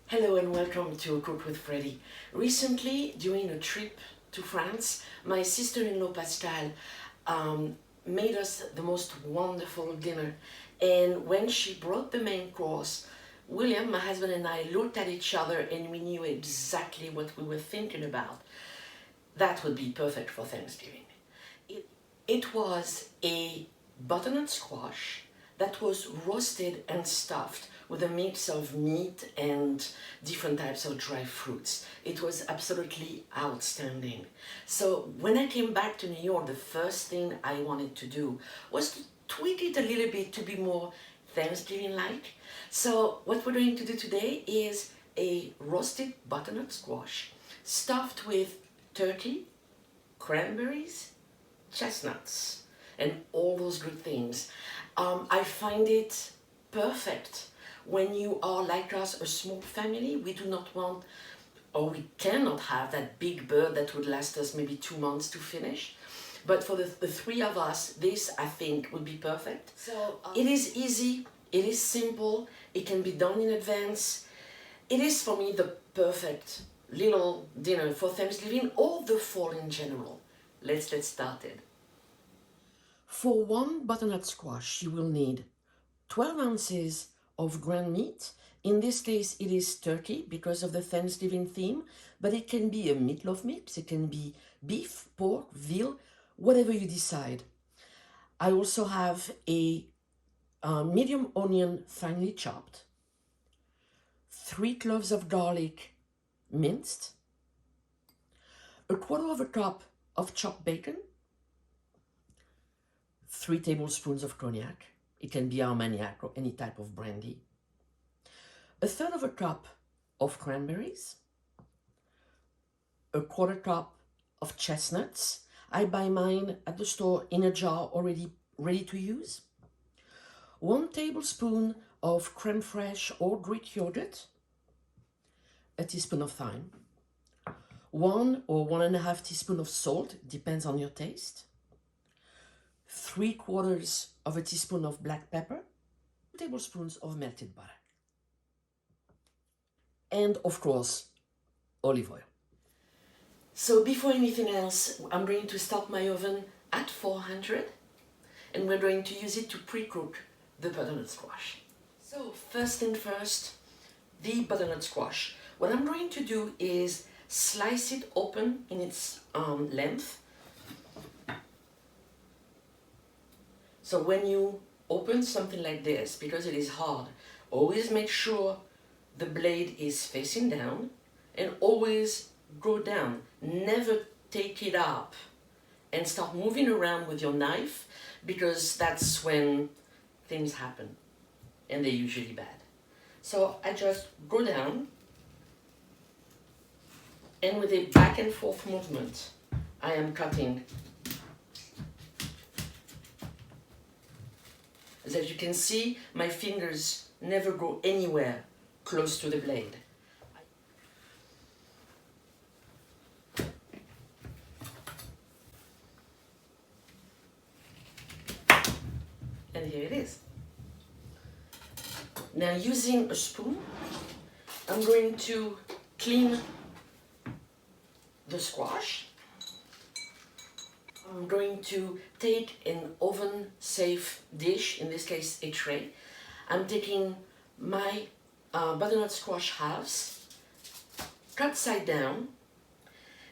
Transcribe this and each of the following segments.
Hello and welcome to Cook with Freddy. Recently, during a trip to France, my sister-in-law Pascal made us the most wonderful dinner. And when she brought the main course, William, my husband, and I looked at each other and we knew exactly what we were thinking about. That would be perfect for Thanksgiving. It was a butternut squash that was roasted and stuffed with a mix of meat and different types of dry fruits. It was absolutely outstanding. So when I came back to New York, the first thing I wanted to do was to tweak it a little bit to be more Thanksgiving-like. So what we're going to do today is a roasted butternut squash stuffed with turkey, cranberries, chestnuts, and all those good things. I find it perfect when you are like us, a small family. We do not want, or we cannot have that big bird that would last us maybe 2 months to finish. But for the three of us, this I think would be perfect. So it is easy, it is simple, it can be done in advance. It is for me the perfect little dinner for Thanksgiving or the fall in general. Let's get started. For one butternut squash, you will need 12 ounces of ground meat. In this case, it is turkey because of the Thanksgiving theme, but it can be a meatloaf mix, it can be beef, pork, veal, whatever you decide. I also have a medium onion finely chopped, 3 cloves of garlic minced, a quarter of a cup of chopped bacon, 3 tablespoons of cognac. It can be Armagnac or any type of brandy. A third of a cup of cranberries. A quarter cup of chestnuts. I buy mine at the store in a jar already ready to use. 1 tablespoon of creme fraiche or Greek yogurt. A teaspoon of thyme. 1 or 1.5 teaspoon of salt, depends on your taste. 3/4 of a teaspoon of black pepper, 2 tablespoons of melted butter, and of course, olive oil. So before anything else, I'm going to start my oven at 400 and we're going to use it to pre-cook the butternut squash. So first thing first, the butternut squash. What I'm going to do is slice it open in its length. So when you open something like this, because it is hard, always make sure the blade is facing down and always go down. Never take it up and start moving around with your knife, because that's when things happen and they're usually bad. So I just go down, and with a back and forth movement, I am cutting. As you can see, my fingers never go anywhere close to the blade. And here it is. Now, using a spoon, I'm going to clean the squash. I'm going to take an oven-safe dish, in this case a tray. I'm taking my butternut squash halves, cut side down,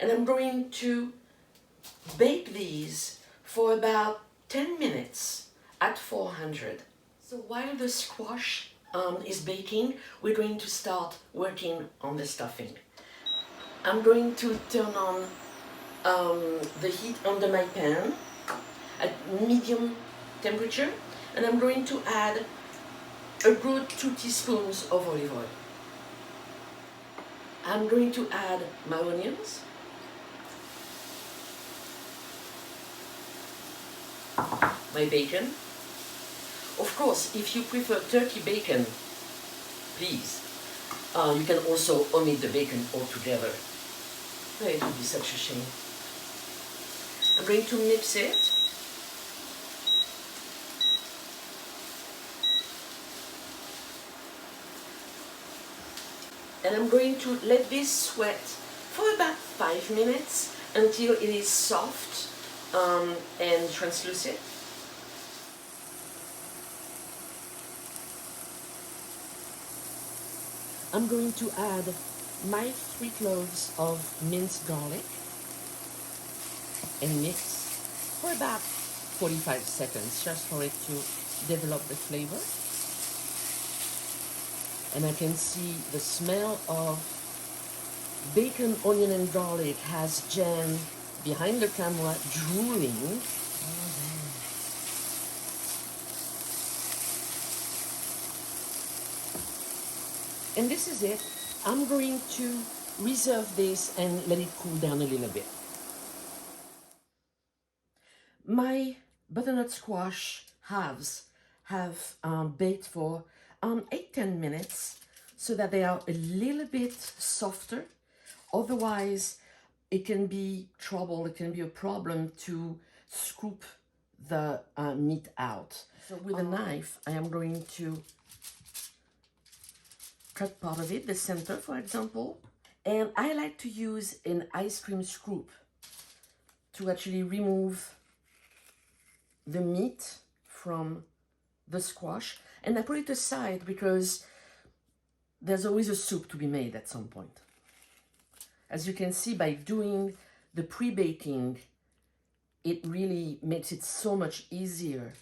and I'm going to bake these for about 10 minutes at 400. So while the squash is baking, we're going to start working on the stuffing. I'm going to turn on the heat under my pan at medium temperature, and I'm going to add a good 2 teaspoons of olive oil. I'm going to add my onions, my bacon. Of course, if you prefer turkey bacon, please, you can also omit the bacon altogether. It would be such a shame. I'm going to mix it. And I'm going to let this sweat for about 5 minutes until it is soft and translucent. I'm going to add my 3 cloves of minced garlic and mix for about 45 seconds just for it to develop the flavor. And I can see the smell of bacon, onion and garlic has Jen behind the camera drooling. And this is it. I'm going to reserve this and let it cool down a little bit. My butternut squash halves have baked for 8-10 minutes so that they are a little bit softer. Otherwise, it can be trouble, it can be a problem to scoop the meat out. So with a knife, I am going to cut part of it, the center, for example. And I like to use an ice cream scoop to actually remove the meat from the squash. And I put it aside because there's always a soup to be made at some point. As you can see, by doing the pre-baking, it really makes it so much easier.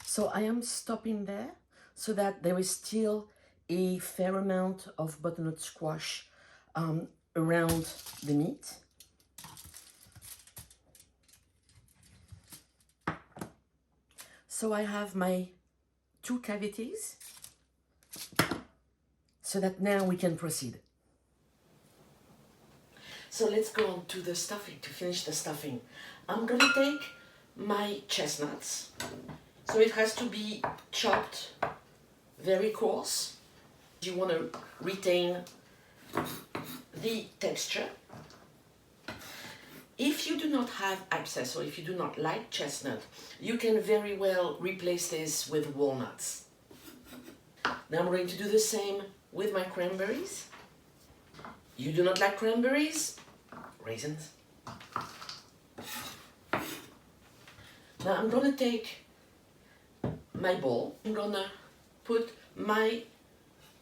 So I am stopping there so that there is still a fair amount of butternut squash around the meat. So I have my 2 cavities so that now we can proceed. So let's go on to the stuffing, to finish the stuffing. I'm gonna take my chestnuts. So it has to be chopped very coarse. You want to retain the texture. If you do not have access or if you do not like chestnut, you can very well replace this with walnuts. Now I'm going to do the same with my cranberries. You do not like cranberries? Raisins. Now I'm going to take my bowl. I'm going to put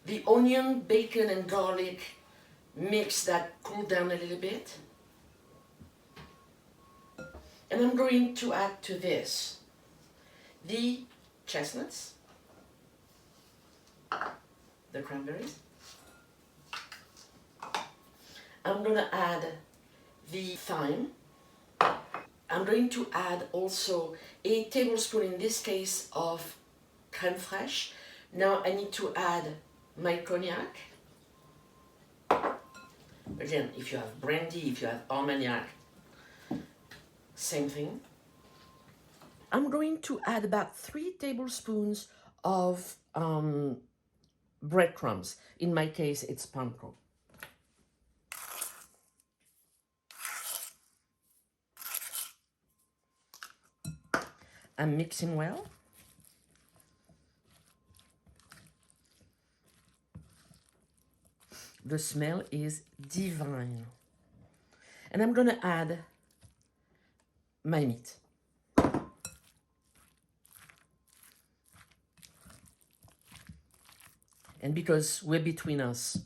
the onion, bacon and garlic mix that cooled down a little bit. And I'm going to add to this the chestnuts, the cranberries. I'm going to add the thyme. I'm going to add also a tablespoon, in this case, of creme fraiche. Now I need to add my cognac. Again, if you have brandy, if you have Armagnac, same thing. I'm going to add about 3 tablespoons of breadcrumbs. In my case, it's panko. I'm mixing well. The smell is divine. And I'm going to add my meat. And because we're between us,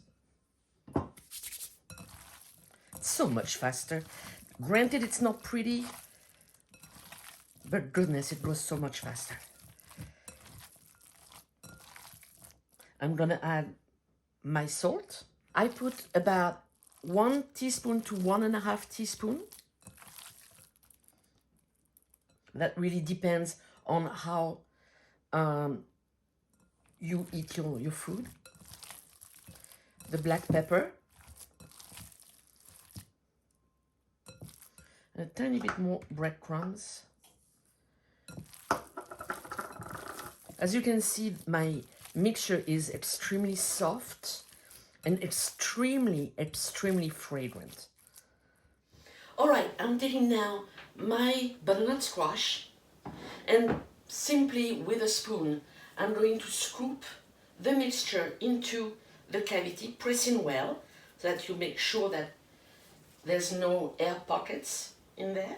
it's so much faster. Granted, it's not pretty, but goodness, it goes so much faster. I'm gonna add my salt. I put about 1 teaspoon to 1.5 teaspoons. That really depends on how you eat your food. The black pepper. A tiny bit more breadcrumbs. As you can see, my mixture is extremely soft and extremely fragrant. All right, I'm taking now my butternut squash, and simply with a spoon, I'm going to scoop the mixture into the cavity, pressing well, so that you make sure that there's no air pockets in there.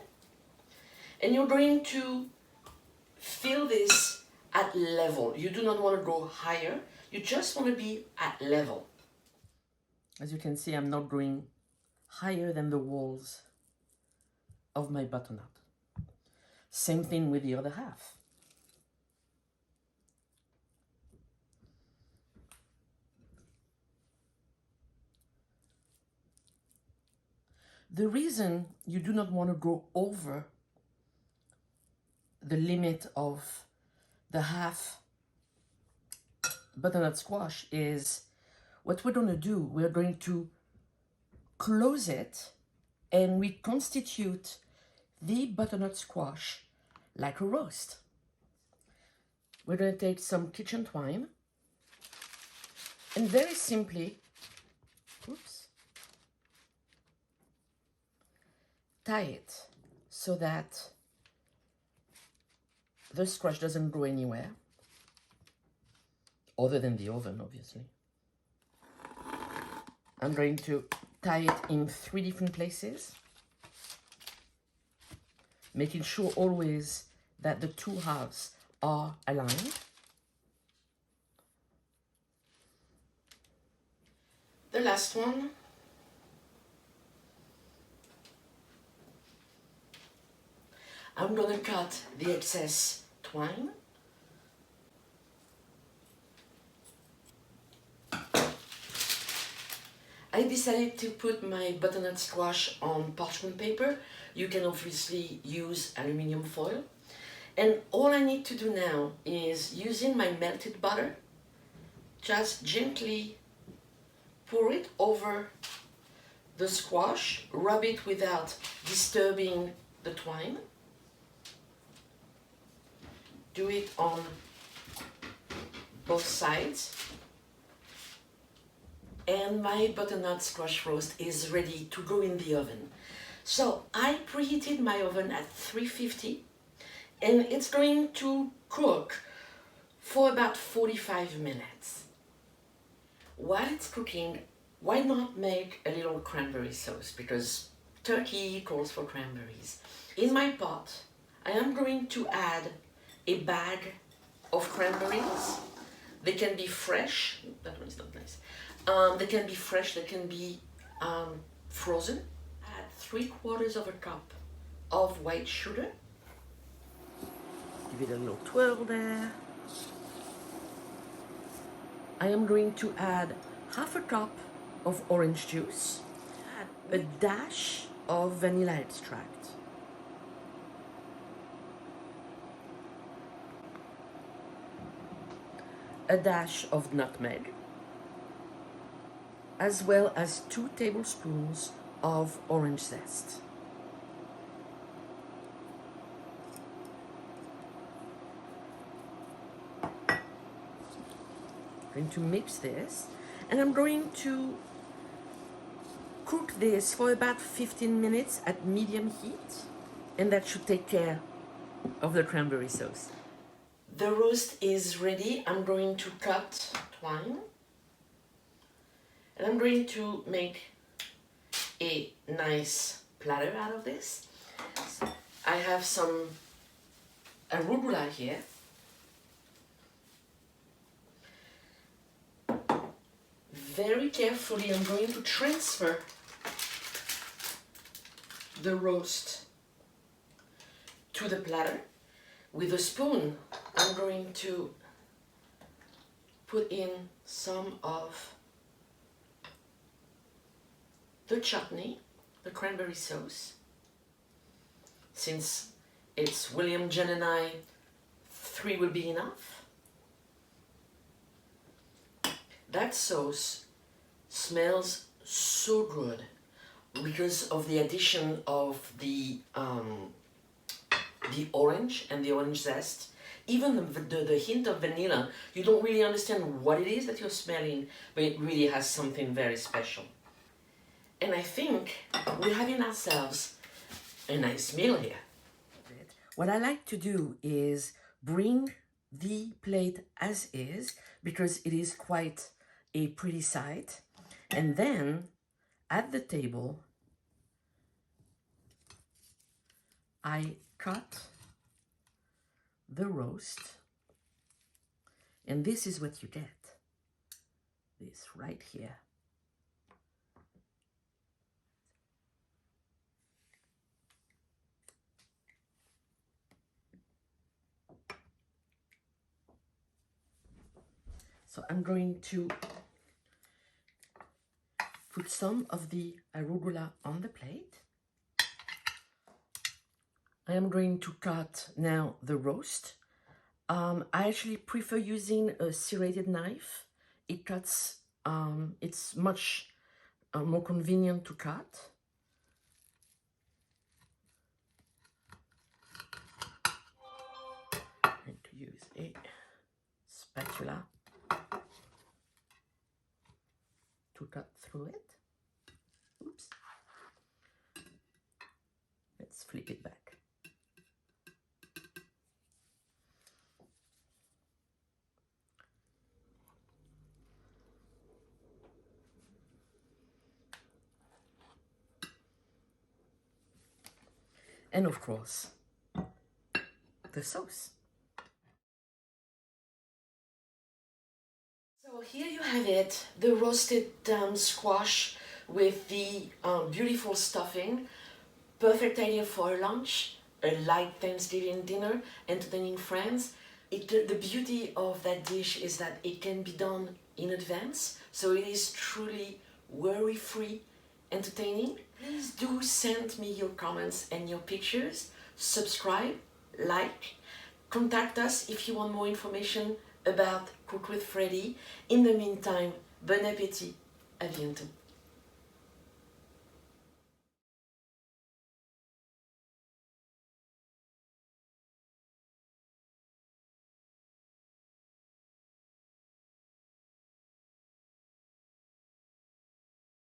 And you're going to fill this at level. You do not want to go higher. You just want to be at level. As you can see, I'm not going higher than the walls of my butternut. Same thing with the other half. The reason you do not want to go over the limit of the half butternut squash is what we're going to do. We're going to close it and we constitute the butternut squash like a roast. We're going to take some kitchen thyme and very simply, tie it so that the squash doesn't go anywhere other than the oven, obviously. I'm going to tie it in 3 different places, making sure always that the 2 halves are aligned. The last one. I'm gonna cut the excess twine. I decided to put my butternut squash on parchment paper. You can obviously use aluminum foil. And all I need to do now is, using my melted butter, just gently pour it over the squash, rub it without disturbing the twine. Do it on both sides. And my butternut squash roast is ready to go in the oven. So I preheated my oven at 350 and it's going to cook for about 45 minutes. While it's cooking, why not make a little cranberry sauce? Because turkey calls for cranberries. In my pot, I am going to add a bag of cranberries. They can be fresh. That one is not nice. They can be fresh, they can be frozen. Add 3/4 cup of white sugar. Give it a little twirl there. I am going to add 1/2 cup of orange juice. Add a dash of vanilla extract. A dash of nutmeg, as well as 2 tablespoons of orange zest. I'm going to mix this, and I'm going to cook this for about 15 minutes at medium heat, and that should take care of the cranberry sauce. The roast is ready. I'm going to cut twine. And I'm going to make a nice platter out of this. So I have some arugula here. Very carefully, I'm going to transfer the roast to the platter. With a spoon, I'm going to put in some of the chutney, the cranberry sauce. Since it's William, Jen and I, 3 will be enough. That sauce smells so good because of the addition of the orange and the orange zest. Even the hint of vanilla, you don't really understand what it is that you're smelling, but it really has something very special. And I think we're having ourselves a nice meal here. What I like to do is bring the plate as is because it is quite a pretty sight. And then at the table, I cut the roast, and this is what you get. This right here. So I'm going to put some of the arugula on the plate. I am going to cut now the roast. I actually prefer using a serrated knife. It cuts, it's much more convenient to cut. I'm going to use a spatula to cut through it. Oops. Let's flip it back. And of course, the sauce. So here you have it, the roasted squash with the beautiful stuffing. Perfect idea for a lunch, a light Thanksgiving dinner, entertaining friends. The beauty of that dish is that it can be done in advance, so it is truly worry-free entertaining. Please do send me your comments and your pictures. Subscribe, like, contact us if you want more information about Cook with Freddy. In the meantime, bon appétit, à bientôt.